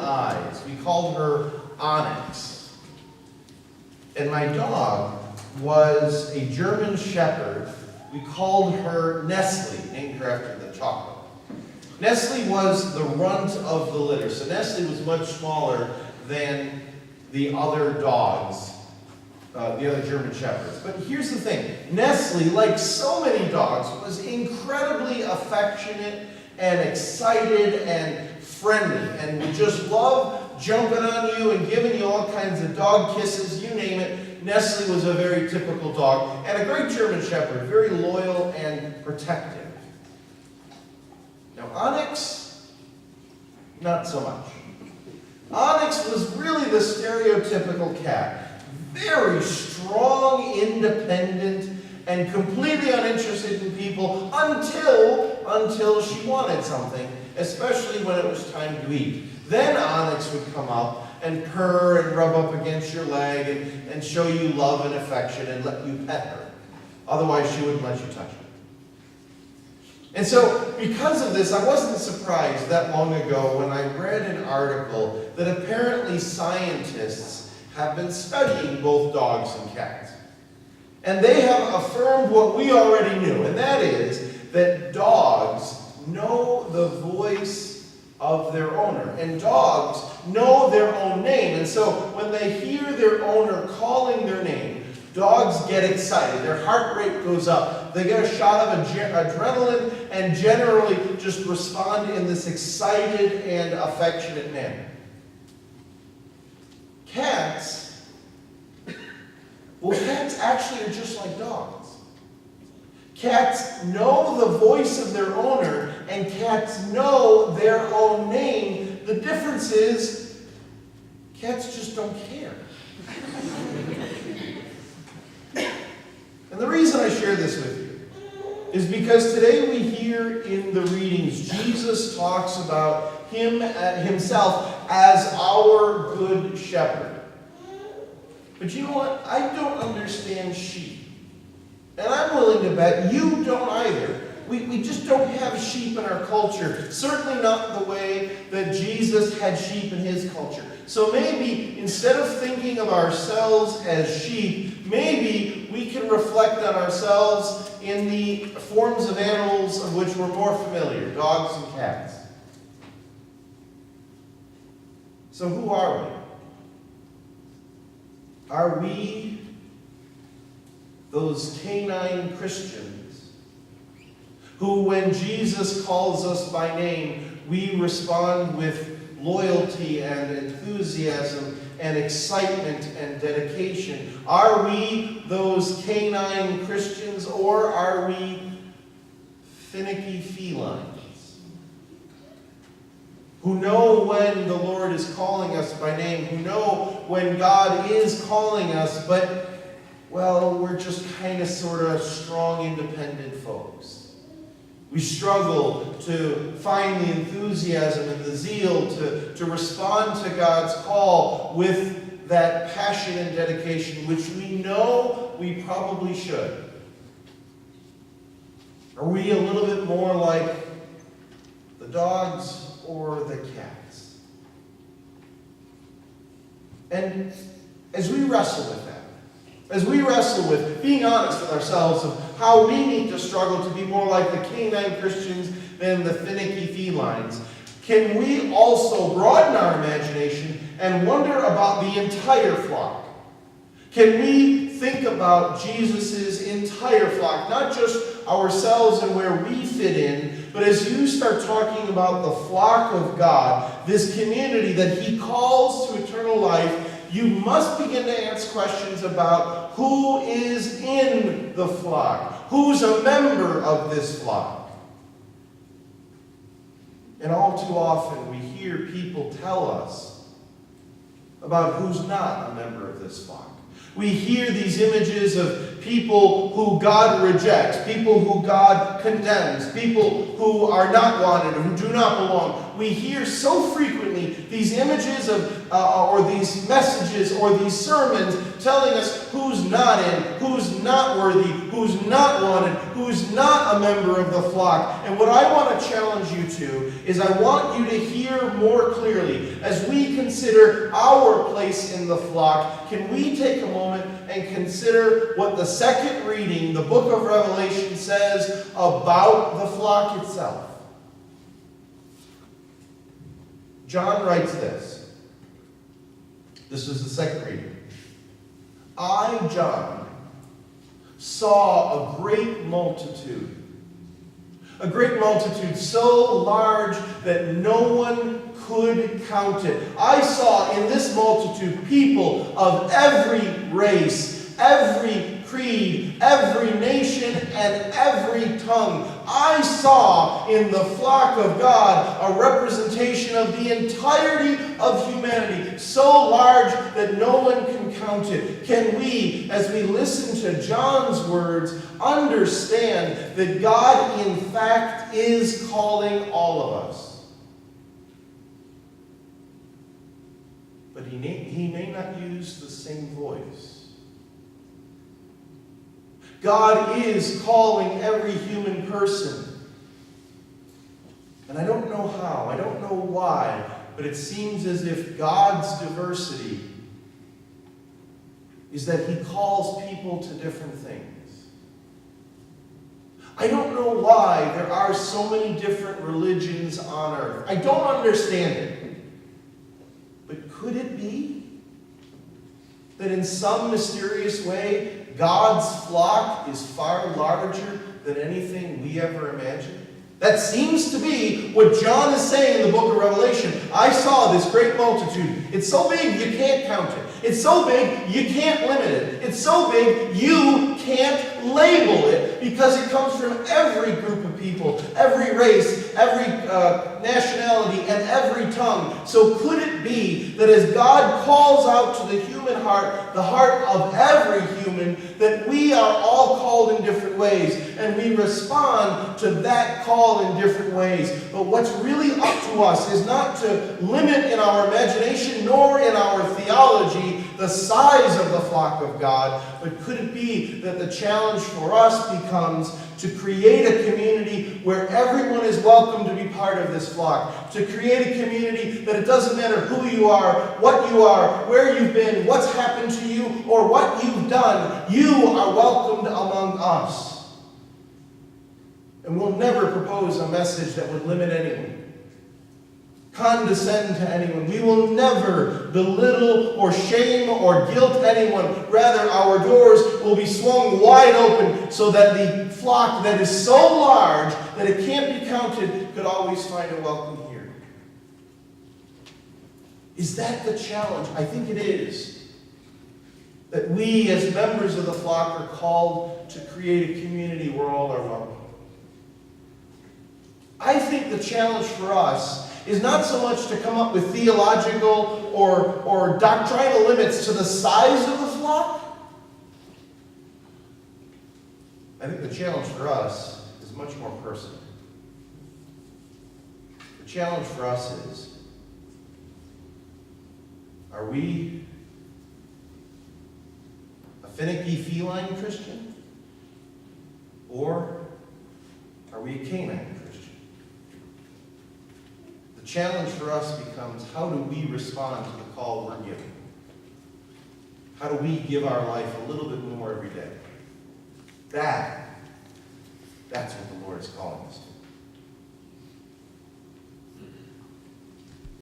eyes. We called her Onyx. And my dog was a German Shepherd. We called her Nestle, named her after the chocolate. Nestle was the runt of the litter. So Nestle was much smaller than the other dogs, the other German Shepherds. But here's the thing. Nestle, like so many dogs, was incredibly affectionate and excited and friendly and would just love jumping on you and giving you all kinds of dog kisses, you name it. Nestle was a very typical dog and a great German Shepherd, very loyal and protective. Now Onyx, not so much. Onyx was really the stereotypical cat. Very strong, independent, and completely uninterested in people until she wanted something, especially when it was time to eat. Then Onyx would come up and purr and rub up against your leg and show you love and affection and let you pet her. Otherwise, she wouldn't let you touch her. And so, because of this, I wasn't surprised that long ago when I read an article that apparently scientists have been studying both dogs and cats. And they have affirmed what we already knew, and that is that dogs know the voice of their owner. And dogs know their own name. And so when they hear their owner calling their name, dogs get excited. Their heart rate goes up. They get a shot of adrenaline and generally just respond in this excited and affectionate manner. Cats actually are just like dogs. Cats know the voice of their owner, and cats know their own name. The difference is, cats just don't care. And the reason I share this with you is because today we hear in the readings, Jesus talks about himself as our good shepherd. But you know what? I don't understand sheep. And I'm willing to bet you don't either. We just don't have sheep in our culture. Certainly not the way that Jesus had sheep in his culture. So maybe instead of thinking of ourselves as sheep, maybe we can reflect on ourselves in the forms of animals of which we're more familiar, dogs and cats. So who are we? Are we those canine Christians who, when Jesus calls us by name, we respond with loyalty and enthusiasm and excitement and dedication? Are we those canine Christians, or are we finicky felines who know when the Lord is calling us by name, who know when God is calling us, but, well, we're just kind of sort of strong, independent folks? We struggle to find the enthusiasm and the zeal to respond to God's call with that passion and dedication, which we know we probably should. Are we a little bit more like the dogs or the cats? And as we wrestle with that, as we wrestle with being honest with ourselves of how we need to struggle to be more like the canine Christians than the finicky felines, can we also broaden our imagination and wonder about the entire flock? Can we think about Jesus' entire flock, not just ourselves and where we fit in, but as you start talking about the flock of God, this community that he calls to eternal life, you must begin to ask questions about who is in the flock, who's a member of this flock. And all too often we hear people tell us about who's not a member of this flock. We hear these images of people who God rejects, people who God condemns, people who are not wanted, who do not belong. We hear so frequently These images of, or these messages or these sermons telling us who's not in, who's not worthy, who's not wanted, who's not a member of the flock. And what I want to challenge you to is I want you to hear more clearly as we consider our place in the flock. Can we take a moment and consider what the second reading, the book of Revelation, says about the flock itself? John writes this. This is the second reading. I, John, saw a great multitude so large that no one could count it. I saw in this multitude people of every race, every creed, every nation, and every tongue. I saw in the flock of God a representation of the entirety of humanity, so large that no one can count it. Can we, as we listen to John's words, understand that God, in fact, is calling all of us? But he may not use the same voice. God is calling every human person. And I don't know how, I don't know why, but it seems as if God's diversity is that he calls people to different things. I don't know why there are so many different religions on earth. I don't understand it. But could it be that in some mysterious way, God's flock is far larger than anything we ever imagined? That seems to be what John is saying in the book of Revelation. I saw this great multitude. It's so big you can't count it. It's so big you can't limit it. It's so big you can't label it because it comes from every group of people, every race, every nationality, and every tongue. So could it be that as God calls out to the human heart, the heart of every human, that we are all called in different ways, and we respond to that call in different ways? But what's really up to us is not to limit in our imagination nor in our theology the size of the flock of God, but could it be that the challenge for us becomes to create a community where everyone is welcome to be part of this flock, to create a community that it doesn't matter who you are, where you've been, what's happened to you, or what you've done, you are welcomed among us. And we'll never propose a message that would limit anyone, condescend to anyone. We will never belittle or shame or guilt anyone. Rather, our doors will be swung wide open so that the flock that is so large that it can't be counted could always find a welcome here. Is that the challenge? I think it is. That we as members of the flock are called to create a community where all are welcome. I think the challenge for us is not so much to come up with theological or doctrinal limits to the size of the flock. I think the challenge for us is much more personal. The challenge for us is, are we a finicky feline Christian? Or are we a canine Christian? The challenge for us becomes, how do we respond to the call we're given? How do we give our life a little bit more every day? That's what the Lord is calling us to.